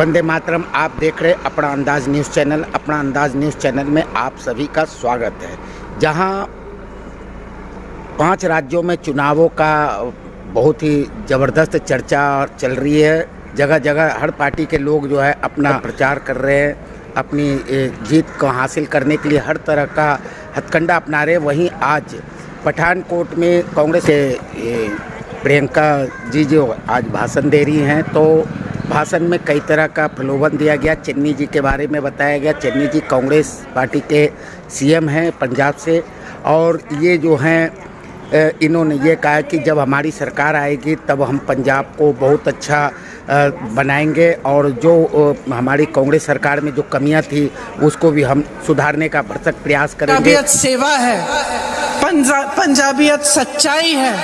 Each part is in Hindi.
वंदे मातरम। आप देख रहे अपना अंदाज न्यूज़ चैनल। अपना अंदाज न्यूज़ चैनल में आप सभी का स्वागत है। जहां 5 राज्यों में चुनावों का बहुत ही ज़बरदस्त चर्चा चल रही है। जगह जगह हर पार्टी के लोग जो है अपना प्रचार कर रहे हैं, अपनी जीत को हासिल करने के लिए हर तरह का हथकंडा अपना रहे हैं। वहीं आज पठानकोट में कांग्रेस के प्रियंका जी जो आज भाषण दे रही हैं, तो भाषण में कई तरह का प्रलोभन दिया गया। चन्नी जी के बारे में बताया गया। चन्नी जी कांग्रेस पार्टी के सीएम हैं पंजाब से, और ये जो हैं इन्होंने ये कहा कि जब हमारी सरकार आएगी तब हम पंजाब को बहुत अच्छा बनाएंगे, और जो हमारी कांग्रेस सरकार में जो कमियां थी उसको भी हम सुधारने का भरसक प्रयास करेंगे। पंजाबियत सेवा है, पंजाबियत सच्चाई है,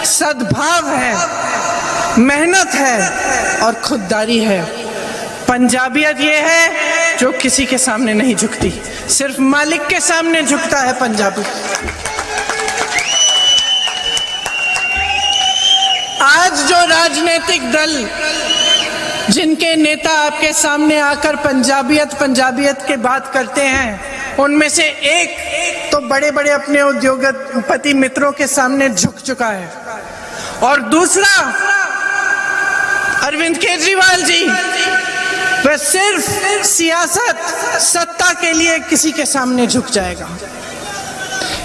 सद्भाव है, मेहनत है और खुददारी है। पंजाबियत ये है जो किसी के सामने नहीं झुकती, सिर्फ मालिक के सामने झुकता है पंजाबी। आज जो राजनीतिक दल जिनके नेता आपके सामने आकर पंजाबियत के बात करते हैं, उनमें से एक तो बड़े बड़े अपने उद्योगपति मित्रों के सामने झुक चुका है, और दूसरा अरविंद केजरीवाल जी, वह सिर्फ सियासत सत्ता के लिए किसी के सामने झुक जाएगा।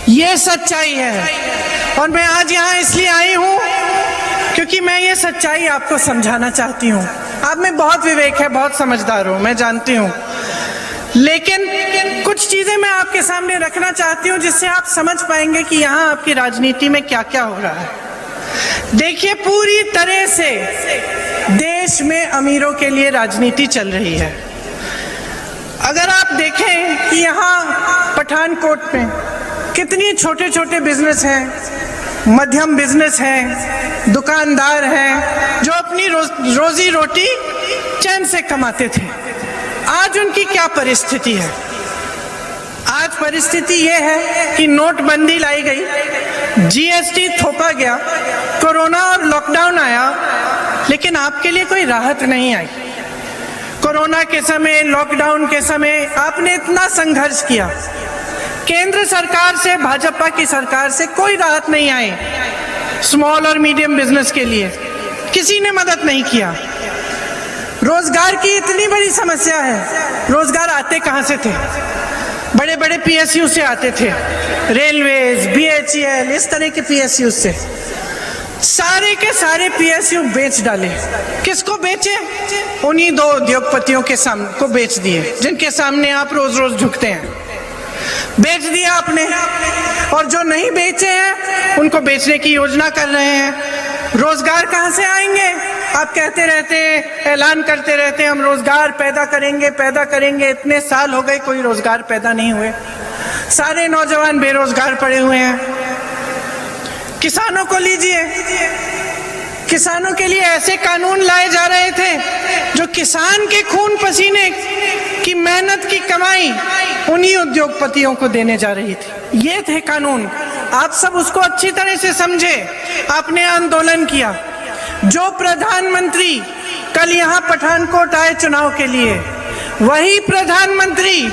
ये सच्चाई है, और मैं आज यहाँ इसलिए आई हूँ क्योंकि मैं ये सच्चाई आपको समझाना चाहती हूँ। आप में बहुत विवेक है, बहुत समझदार हो, मैं जानती हूँ, लेकिन कुछ चीजें मैं आपके सामने रखना चाहती हूँ जिससे आप समझ पाएंगे कि यहाँ आपकी राजनीति में क्या क्या हो रहा है। देखिए, पूरी तरह से देश में अमीरों के लिए राजनीति चल रही है। अगर आप देखें कि यहाँ पठानकोट में कितनी छोटे छोटे बिजनेस हैं, मध्यम बिजनेस हैं, दुकानदार हैं जो अपनी रोजी रोटी चैन से कमाते थे, आज उनकी क्या परिस्थिति है। आज परिस्थिति ये है कि नोटबंदी लाई गई, जीएसटी थोपा गया, कोरोना और लॉकडाउन आया, लेकिन आपके लिए कोई राहत नहीं आई। कोरोना के समय, लॉकडाउन के समय आपने इतना संघर्ष किया, केंद्र सरकार से, भाजपा की सरकार से कोई राहत नहीं आई। स्मॉल और मीडियम बिजनेस के लिए किसी ने मदद नहीं किया। रोजगार की इतनी बड़ी समस्या है, रोजगार आते कहां से थे? बड़े बड़े पीएसयू से आते थे, रेलवेज, बीएचईएल, इस तरह के पीएसयू से। सारे के सारे पीएसयू बेच डाले। किसको बेचे? उन्हीं 2 उद्योगपतियों के सामने को बेच दिए, जिनके सामने आप रोज रोज झुकते हैं। बेच दिया आपने, और जो नहीं बेचे हैं उनको बेचने की योजना कर रहे हैं। रोजगार कहां से आएंगे? आप कहते रहते हैं, ऐलान करते रहते हैं, हम रोजगार पैदा करेंगे। इतने साल हो गए, कोई रोजगार पैदा नहीं हुए। सारे नौजवान बेरोजगार पड़े हुए हैं। किसानों को लीजिए, किसानों के लिए ऐसे कानून लाए जा रहे थे जो किसान के खून पसीने की मेहनत की कमाई उन्हीं उद्योगपतियों को देने जा रही थी। ये थे कानून। आप सब उसको अच्छी तरह से समझे। आपने आंदोलन किया। जो प्रधानमंत्री कल यहाँ पठानकोट आए चुनाव के लिए, वही प्रधानमंत्री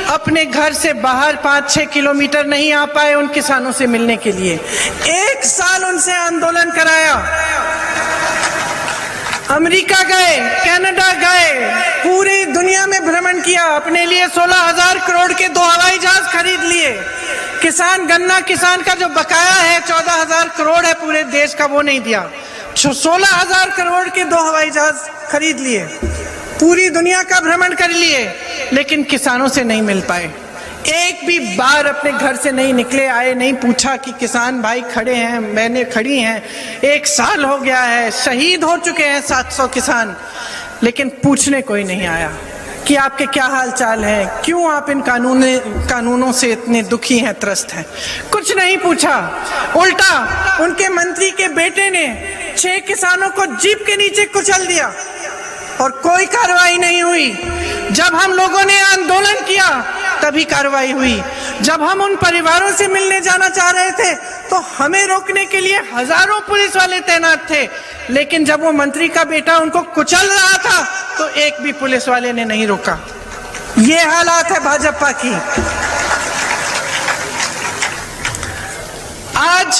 अपने घर से बाहर 5-6 किलोमीटर नहीं आ पाए उन किसानों से मिलने के लिए। 1 साल उनसे आंदोलन कराया। अमेरिका गए, कनाडा गए, पूरी दुनिया में भ्रमण किया, अपने लिए 16,000 करोड़ के 2 हवाई जहाज खरीद लिए। किसान, गन्ना किसान का जो बकाया है 14,000 करोड़ है पूरे देश का, वो नहीं दिया। 16,000 करोड़ के 2 हवाई जहाज खरीद लिए, पूरी दुनिया का भ्रमण कर लिए, लेकिन किसानों से नहीं मिल पाए। एक भी बार अपने घर से नहीं निकले, आए, नहीं पूछा कि किसान भाई खड़े हैं, बहनें खड़ी हैं। 1 साल हो गया है, शहीद हो चुके हैं 700 किसान, लेकिन पूछने कोई नहीं आया कि आपके क्या हाल चाल है, क्यों आप इन कानूनों से इतने दुखी हैं, त्रस्त हैं। कुछ नहीं पूछा। उल्टा उनके मंत्री के बेटे ने 6 किसानों को जीप के नीचे कुचल दिया और कोई कार्रवाई नहीं हुई। जब हम लोगों ने आंदोलन किया तभी कार्रवाई हुई। जब हम उन परिवारों से मिलने जाना चाह रहे थे तो हमें रोकने के लिए हजारों पुलिस वाले तैनात थे, लेकिन जब वो मंत्री का बेटा उनको कुचल रहा था तो एक भी पुलिस वाले ने नहीं रोका। ये हालात है भाजपा की। आज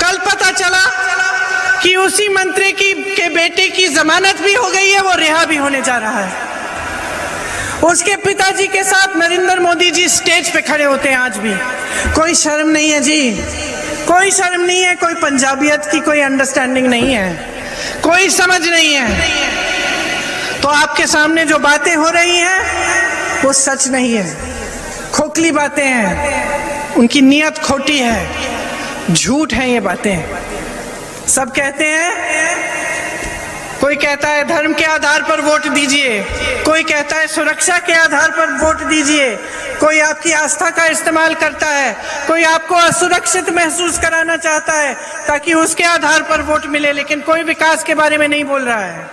कल पता चला कि उसी मंत्री के बेटे की जमानत भी हो गई है, वो रिहा भी होने जा रहा है। उसके पिताजी के साथ नरेंद्र मोदी जी स्टेज पे खड़े होते हैं आज भी। कोई शर्म नहीं है जी, कोई शर्म नहीं है, कोई पंजाबियत की कोई अंडरस्टैंडिंग नहीं है, कोई समझ नहीं है। तो आपके सामने जो बातें हो रही हैं वो सच नहीं है, खोखली बातें हैं, उनकी नीयत खोटी है, झूठ है ये बातें। सब कहते हैं, कोई कहता है धर्म के आधार पर वोट दीजिए, कोई कहता है सुरक्षा के आधार पर वोट दीजिए, कोई आपकी आस्था का इस्तेमाल करता है, कोई आपको असुरक्षित महसूस कराना चाहता है ताकि उसके आधार पर वोट मिले, लेकिन कोई विकास के बारे में नहीं बोल रहा है,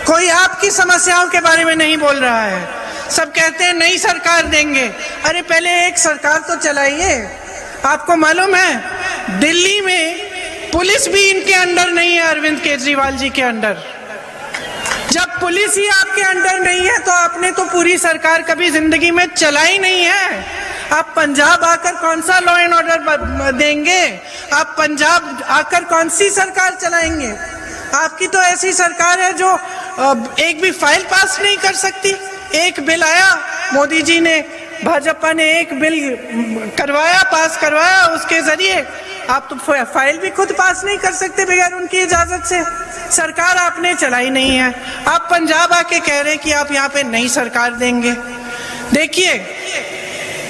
कोई आपकी समस्याओं के बारे में नहीं बोल रहा है। सब कहते हैं नई सरकार देंगे। अरे पहले एक सरकार तो चलाइए। आपको मालूम है दिल्ली में पुलिस भी इनके अंडर नहीं है, अरविंद केजरीवाल जी के अंडर। जब पुलिस ही आपके अंडर नहीं है तो आपने तो पूरी सरकार कभी जिंदगी में चलाई नहीं है। आप पंजाब आकर कौन सा लॉ एंड ऑर्डर देंगे? आप पंजाब आकर कौन सी सरकार चलाएंगे? आपकी तो ऐसी सरकार है जो एक भी फाइल पास नहीं कर सकती। एक बिल आया, मोदी जी ने, भाजपा ने एक बिल करवाया, पास करवाया, उसके जरिए आप तो फाइल भी खुद पास नहीं कर सकते बगैर उनकी इजाजत से। सरकार आपने चलाई नहीं है। आप पंजाब आके कह रहे हैं कि आप यहाँ पे नई सरकार देंगे। देखिए,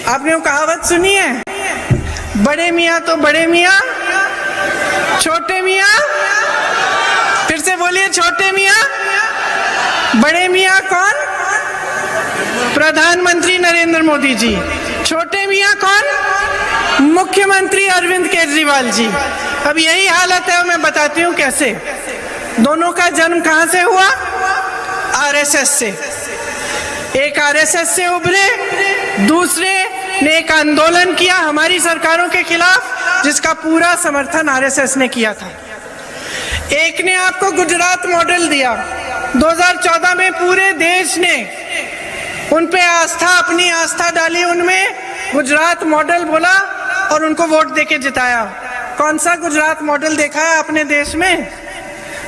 आपने वो कहावत सुनी है, बड़े मियाँ तो बड़े मियाँ, छोटे मियाँ, फिर से बोलिए, छोटे मियाँ। बड़े मियाँ कौन? प्रधानमंत्री नरेंद्र मोदी जी। छोटे मियाँ कौन? मुख्यमंत्री अरविंद केजरीवाल जी। अब यही हालत है, मैं बताती हूँ कैसे। दोनों का जन्म कहाँ से हुआ? आरएसएस से। एक आरएसएस से उभरे, दूसरे ने एक आंदोलन किया हमारी सरकारों के खिलाफ, जिसका पूरा समर्थन आरएसएस ने किया था। एक ने आपको गुजरात मॉडल दिया। 2014 में पूरे देश ने उन पे आस्था, अपनी आस्था डाली उनमें, गुजरात मॉडल बोला और उनको वोट देके जिताया। कौन सा गुजरात मॉडल देखा है अपने देश में?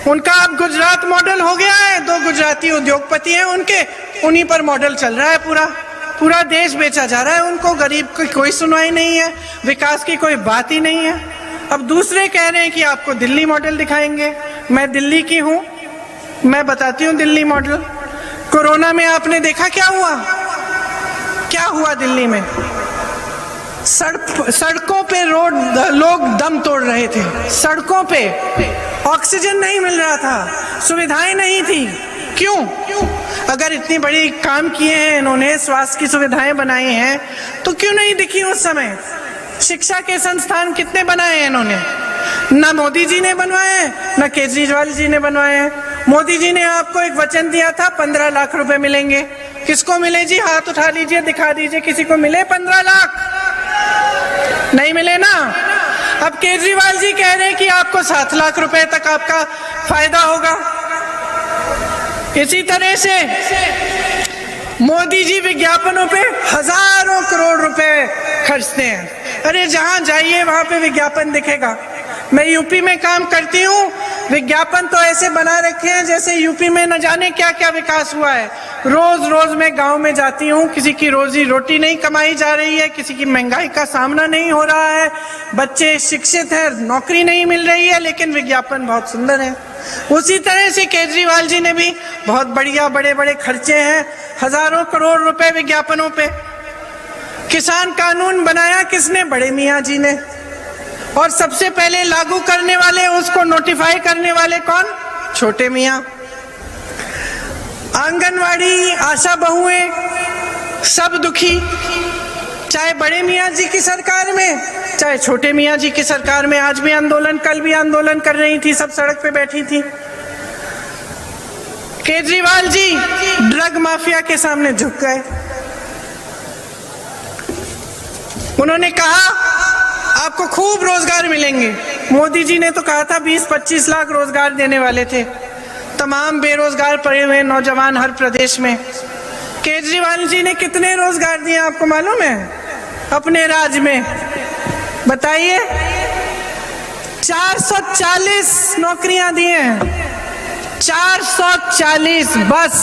उनका अब गुजरात मॉडल हो गया है। 2 गुजराती उद्योगपति हैं उनके, उन्हीं पर मॉडल चल रहा है। पूरा देश बेचा जा रहा है उनको। गरीब की कोई सुनवाई नहीं है, विकास की कोई बात ही नहीं है। अब दूसरे कह रहे हैं कि आपको दिल्ली मॉडल दिखाएंगे। मैं दिल्ली की हूँ, मैं बताती हूँ दिल्ली मॉडल। कोरोना में आपने देखा क्या हुआ? क्या हुआ दिल्ली में? सड़कों पे लोग दम तोड़ रहे थे। सड़कों पे ऑक्सीजन नहीं मिल रहा था, सुविधाएं नहीं थी। क्यों? अगर इतनी बड़ी काम किए हैं इन्होंने, स्वास्थ्य की सुविधाएं बनाई हैं, तो क्यों नहीं दिखी उस समय? शिक्षा के संस्थान कितने बनाए हैं इन्होंने? ना मोदी जी ने बनवाए, ना केजरीवाल जी ने बनवाए। मोदी जी ने आपको एक वचन दिया था 15 लाख रुपए मिलेंगे। किसको मिले जी? हाथ उठा लीजिए, दिखा दीजिए, किसी को मिले 15 लाख? नहीं मिले ना। अब केजरीवाल जी कह रहे हैं कि आपको 7 लाख रुपए तक आपका फायदा होगा। इसी तरह से मोदी जी विज्ञापनों पे हजारों करोड़ रुपए खर्चते हैं। अरे जहां जाइए वहां पे विज्ञापन दिखेगा। मैं यूपी में काम करती हूँ, विज्ञापन तो ऐसे बना रखे हैं जैसे यूपी में न जाने क्या क्या विकास हुआ है। रोज मैं गांव में जाती हूँ, किसी की रोजी रोटी नहीं कमाई जा रही है, किसी की महंगाई का सामना नहीं हो रहा है, बच्चे शिक्षित हैं, नौकरी नहीं मिल रही है, लेकिन विज्ञापन बहुत सुंदर है। उसी तरह से केजरीवाल जी ने भी बहुत बढ़िया बड़े खर्चे हैं, हजारों करोड़ रुपए विज्ञापनों पे। किसान कानून बनाया किसने? बड़े मियाँ जी ने। और सबसे पहले लागू करने वाले, उसको नोटिफाई करने वाले कौन? छोटे मियाँ। आंगनवाड़ी, आशा बहुएं, सब दुखी, चाहे बड़े मियाँ जी की सरकार में, चाहे छोटे मियाँ जी की सरकार में। आज भी आंदोलन, कल भी आंदोलन कर रही थी, सब सड़क पे बैठी थी। केजरीवाल जी ड्रग माफिया के सामने झुक गए। उन्होंने कहा आपको खूब रोजगार मिलेंगे। मोदी जी ने तो कहा था 20-25 लाख रोजगार देने वाले थे, तमाम बेरोजगार पड़े हुए नौजवान हर प्रदेश में। केजरीवाल जी ने कितने रोजगार दिए आपको मालूम है अपने राज्य में? बताइए। 440 नौकरियां दी हैं, 440 बस।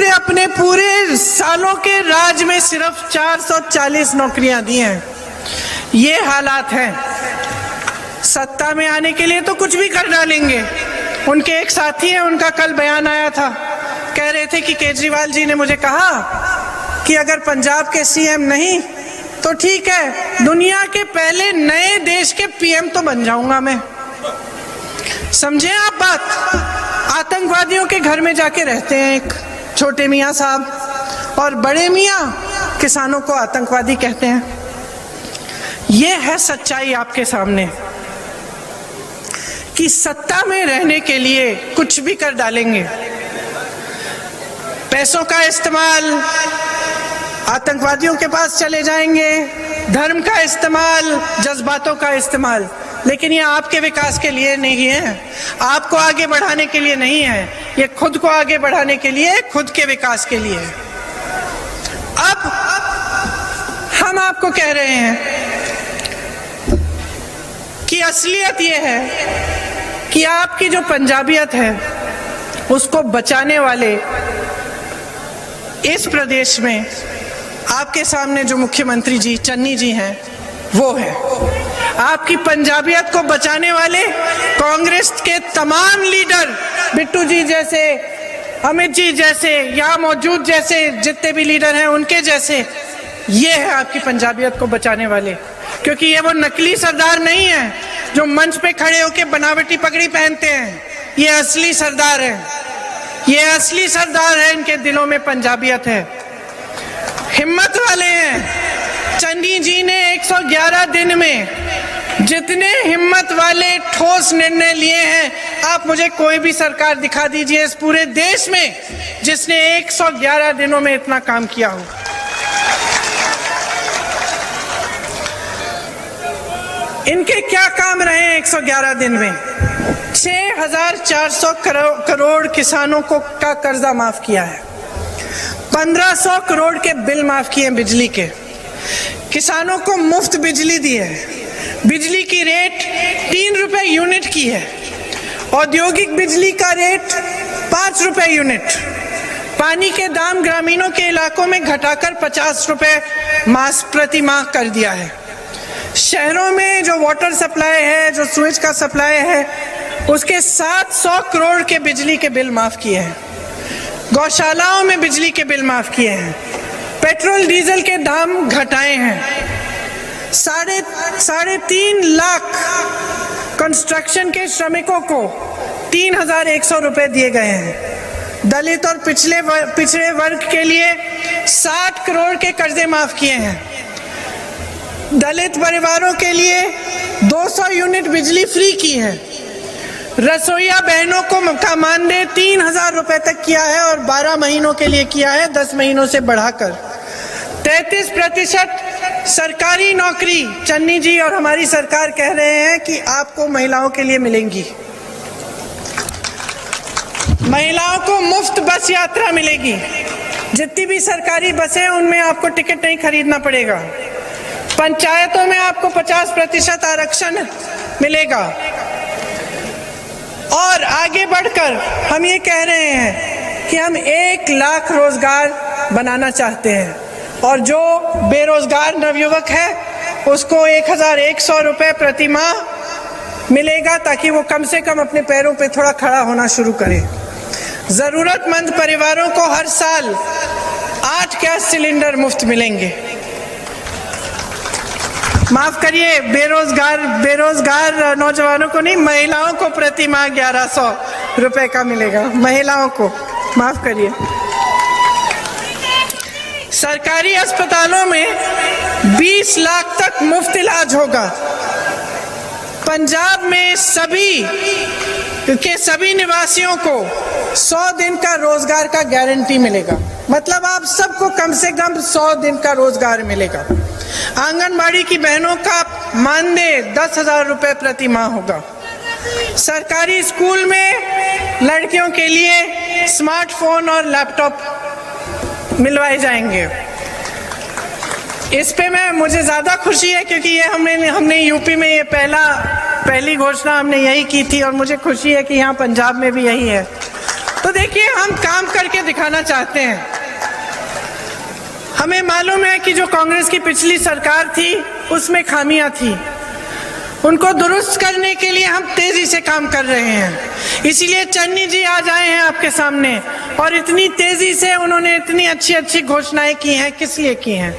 अपने पूरे सालों के राज में सिर्फ 440 नौकरियां दी हैं। ये हालात हैं। सत्ता में आने के लिए तो कुछ भी कर डालेंगे। उनके एक साथी हैं, उनका कल बयान आया था, कह रहे थे कि केजरीवाल जी ने मुझे कहा कि अगर पंजाब के सीएम नहीं तो ठीक है, दुनिया के पहले नए देश के पीएम तो बन जाऊंगा मैं। समझे आप बात? आतंकवादियों के घर में जाके रहते हैं एक छोटे मियाँ साहब, और बड़े मियाँ किसानों को आतंकवादी कहते हैं। ये है सच्चाई आपके सामने कि सत्ता में रहने के लिए कुछ भी कर डालेंगे। पैसों का इस्तेमाल, आतंकवादियों के पास चले जाएंगे, धर्म का इस्तेमाल, जज्बातों का इस्तेमाल। लेकिन ये आपके विकास के लिए नहीं है, आपको आगे बढ़ाने के लिए नहीं है, ये खुद को आगे बढ़ाने के लिए, खुद के विकास के लिए। अब हम आपको कह रहे हैं कि असलियत ये है कि आपकी जो पंजाबियत है उसको बचाने वाले इस प्रदेश में आपके सामने जो मुख्यमंत्री जी चन्नी जी हैं वो है। आपकी पंजाबियत को बचाने वाले कांग्रेस के तमाम लीडर, बिट्टू जी जैसे, अमित जी जैसे, यहाँ मौजूद जैसे जितने भी लीडर हैं उनके जैसे, ये है आपकी पंजाबियत को बचाने वाले। क्योंकि ये वो नकली सरदार नहीं है जो मंच पे खड़े होकर बनावटी पगड़ी पहनते हैं। ये असली सरदार है, ये असली सरदार है, इनके दिलों में पंजाबियत है, हिम्मत वाले हैं। चन्नी जी ने 111 दिन में जितने हिम्मत वाले ठोस निर्णय लिए हैं, आप मुझे कोई भी सरकार दिखा दीजिए इस पूरे देश में जिसने 111 दिनों में इतना काम किया हो। इनके क्या काम रहे 111 दिन में? 6,400 करोड़ किसानों को का कर्जा माफ किया है, 1,500 करोड़ के बिल माफ किए हैं बिजली के, किसानों को मुफ्त बिजली दी है, बिजली की रेट 3 रुपए यूनिट की है, औद्योगिक बिजली का रेट 5 रुपए यूनिट, पानी के दाम ग्रामीणों के इलाकों में घटाकर 50 रुपए प्रति माह कर दिया है। शहरों में जो वाटर सप्लाई है, जो सूएज का सप्लाई है, उसके 700 करोड़ के बिजली के बिल माफ किए हैं, गौशालाओं में बिजली के बिल माफ किए हैं, पेट्रोल डीजल के दाम घटाए हैं, 3.5 लाख कंस्ट्रक्शन के श्रमिकों को 3,100 रुपए दिए गए हैं, दलित और पिछड़े वर्ग के लिए 60 करोड़ के कर्जे माफ किए हैं, दलित परिवारों के लिए 200 यूनिट बिजली फ्री की है, रसोईया बहनों का मानदेय 3,000 रुपए तक किया है और 12 महीनों के लिए किया है, 10 महीनों से बढ़ाकर 33% सरकारी नौकरी चन्नी जी और हमारी सरकार कह रहे हैं कि आपको महिलाओं के लिए मिलेंगी। महिलाओं को मुफ्त बस यात्रा मिलेगी, जितनी भी सरकारी बसें उनमें आपको टिकट नहीं खरीदना पड़ेगा, पंचायतों में आपको 50% आरक्षण मिलेगा। और आगे बढ़कर हम ये कह रहे हैं कि हम 1 लाख रोजगार बनाना चाहते हैं और जो बेरोजगार नवयुवक है उसको 1,100 रुपए प्रति माह मिलेगा ताकि वो कम से कम अपने पैरों पे थोड़ा खड़ा होना शुरू करे। जरूरतमंद परिवारों को हर साल 8 गैस सिलेंडर मुफ्त मिलेंगे। माफ करिए, बेरोजगार नौजवानों को नहीं, महिलाओं को प्रति माह 1,100 रुपए का मिलेगा, महिलाओं को, माफ करिए। सरकारी अस्पतालों में 20 लाख तक मुफ्त इलाज होगा। पंजाब में सभी निवासियों को 100 दिन का रोजगार का गारंटी मिलेगा। मतलब आप सबको कम से कम 100 दिन का रोजगार मिलेगा। आंगनबाड़ी की बहनों का मानदेय 10,000 रुपए प्रति माह होगा। सरकारी स्कूल में लड़कियों के लिए स्मार्टफोन और लैपटॉप मिलवाए जाएंगे। इस पे मुझे ज़्यादा खुशी है क्योंकि ये हमने यूपी में ये पहली घोषणा हमने यही की थी और मुझे खुशी है कि यहाँ पंजाब में भी यही है। तो देखिए, हम काम करके दिखाना चाहते हैं। हमें मालूम है कि जो कांग्रेस की पिछली सरकार थी उसमें खामियां थी, उनको दुरुस्त करने के लिए हम तेजी से काम कर रहे हैं। इसीलिए चन्नी जी आज आए हैं आपके सामने और इतनी तेजी से उन्होंने इतनी अच्छी अच्छी घोषणाएं की हैं। किस लिए की हैं?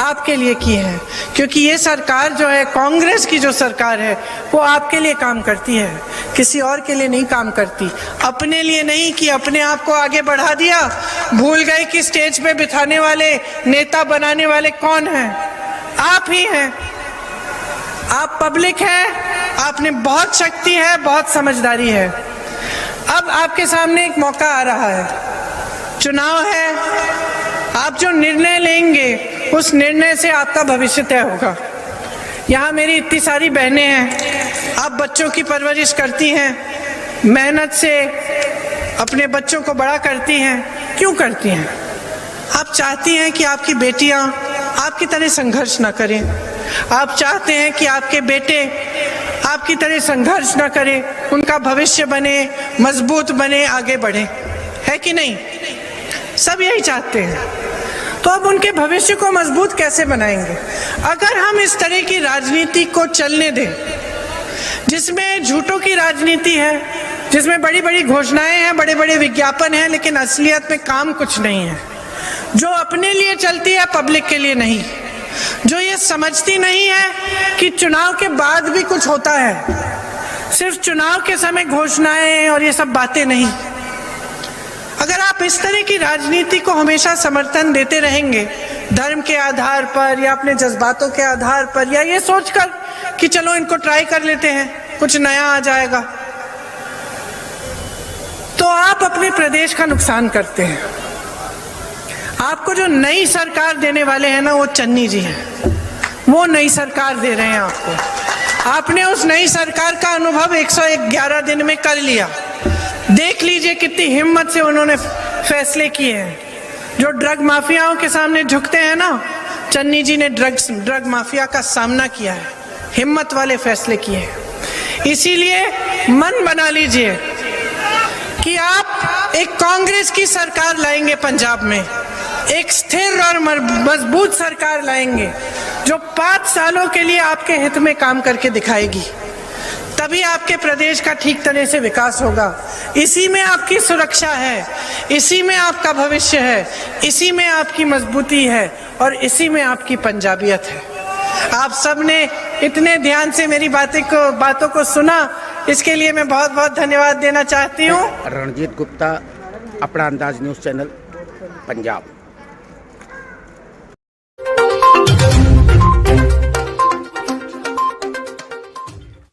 आपके लिए की हैं, क्योंकि ये सरकार जो है, कांग्रेस की जो सरकार है, वो आपके लिए काम करती है, किसी और के लिए नहीं काम करती। अपने लिए नहीं कि अपने आप को आगे बढ़ा दिया, भूल गए कि स्टेज पे बिठाने वाले, नेता बनाने वाले कौन हैं? आप ही हैं। आप पब्लिक हैं, आपने बहुत शक्ति है, बहुत समझदारी है। अब आपके सामने एक मौका आ रहा है, चुनाव है। आप जो निर्णय लेंगे उस निर्णय से आपका भविष्य तय होगा। यहाँ मेरी इतनी सारी बहनें हैं, आप बच्चों की परवरिश करती हैं, मेहनत से अपने बच्चों को बड़ा करती हैं। क्यों करती हैं? आप चाहती हैं कि आपकी बेटियां आपकी तरह संघर्ष ना करें। आप चाहते हैं कि आपके बेटे आपकी तरह संघर्ष ना करें, उनका भविष्य बने, मजबूत बने, आगे बढ़े, है कि नहीं? सब यही चाहते हैं। तो अब उनके भविष्य को मजबूत कैसे बनाएंगे? अगर हम इस तरह की राजनीति को चलने दें, जिसमें झूठों की राजनीति है, जिसमें बड़ी बड़ी घोषणाएं हैं, बड़े बड़े विज्ञापन हैं, लेकिन असलियत में काम कुछ नहीं है, जो अपने लिए चलती है, पब्लिक के लिए नहीं, जो ये समझती नहीं है कि चुनाव के बाद भी कुछ होता है, सिर्फ चुनाव के समय घोषणाएं और ये सब बातें नहीं। अगर आप इस तरह की राजनीति को हमेशा समर्थन देते रहेंगे, धर्म के आधार पर या अपने जज्बातों के आधार पर, या ये सोचकर कि चलो इनको ट्राई कर लेते हैं, कुछ नया आ जाएगा, तो आप अपने प्रदेश का नुकसान करते हैं। आपको जो नई सरकार देने वाले हैं ना, वो चन्नी जी हैं। वो नई सरकार दे रहे हैं आपको। आपने उस नई सरकार का अनुभव 111 दिन में कर लिया। देख लीजिए कितनी हिम्मत से उन्होंने फैसले किए हैं। जो ड्रग माफियाओं के सामने झुकते हैं ना, चन्नी जी ने ड्रग माफिया का सामना किया है, हिम्मत वाले फैसले किए हैं। इसीलिए मन बना लीजिए कि आप एक कांग्रेस की सरकार लाएंगे पंजाब में, एक स्थिर और मजबूत सरकार लाएंगे जो 5 सालों के लिए आपके हित में काम करके दिखाएगी। तभी आपके प्रदेश का ठीक तरह से विकास होगा। इसी में आपकी सुरक्षा है, इसी में आपका भविष्य है, इसी में आपकी मजबूती है और इसी में आपकी पंजाबियत है। आप सब ने इतने ध्यान से मेरी बातों को सुना, इसके लिए मैं बहुत बहुत धन्यवाद देना चाहती हूँ। रणजीत गुप्ता, अपना अंदाज न्यूज़ चैनल, पंजाब।